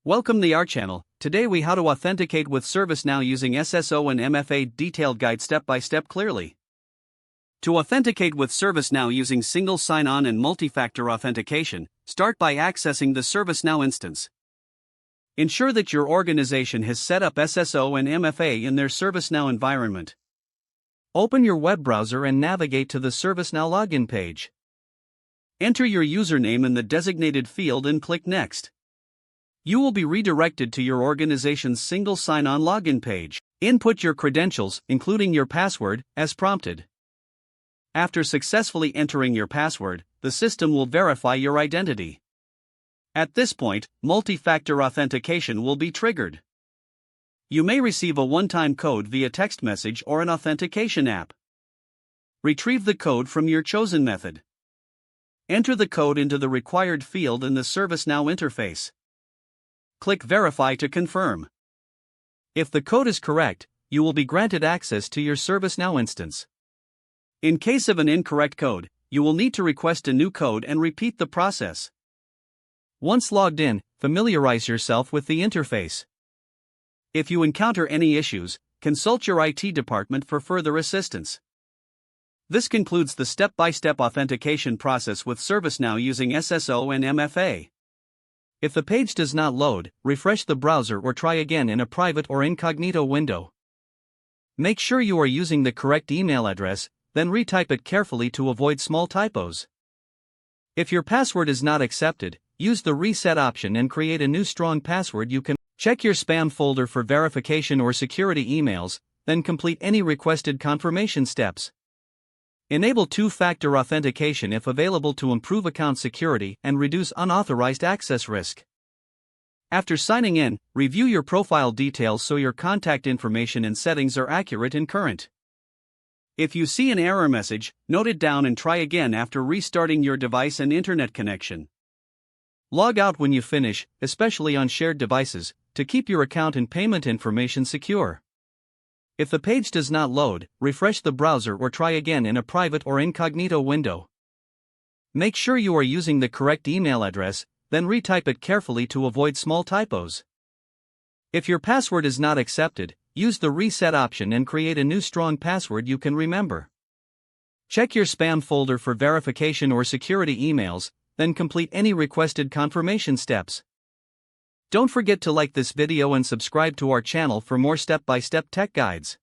Welcome to our channel. Today we how to authenticate with ServiceNow using SSO and MFA detailed guide step by step clearly. To authenticate with ServiceNow using single sign-on and multi-factor authentication, start by accessing the ServiceNow instance. Ensure that your organization has set up SSO and MFA in their ServiceNow environment. Open your web browser and navigate to the ServiceNow login page. Enter your username in the designated field and click Next. You will be redirected to your organization's single sign-on login page. Input your credentials, including your password, as prompted. After successfully entering your password, the system will verify your identity. At this point, multi-factor authentication will be triggered. You may receive a one-time code via text message or an authentication app. Retrieve the code from your chosen method. Enter the code into the required field in the ServiceNow interface. Click Verify to confirm. If the code is correct, you will be granted access to your ServiceNow instance. In case of an incorrect code, you will need to request a new code and repeat the process. Once logged in, familiarize yourself with the interface. If you encounter any issues, consult your IT department for further assistance. This concludes the step-by-step authentication process with ServiceNow using SSO and MFA. If the page does not load, refresh the browser or try again in a private or incognito window. Make sure you are using the correct email address, then retype it carefully to avoid small typos. If your password is not accepted, use the reset option and create a new strong password. You can check your spam folder for verification or security emails, then complete any requested confirmation steps. Enable two-factor authentication if available to improve account security and reduce unauthorized access risk. After signing in, review your profile details so your contact information and settings are accurate and current. If you see an error message, note it down and try again after restarting your device and internet connection. Log out when you finish, especially on shared devices, to keep your account and payment information secure. If the page does not load, refresh the browser or try again in a private or incognito window. Make sure you are using the correct email address, then retype it carefully to avoid small typos. If your password is not accepted, use the reset option and create a new strong password you can remember. Check your spam folder for verification or security emails, then complete any requested confirmation steps. Don't forget to like this video and subscribe to our channel for more step-by-step tech guides.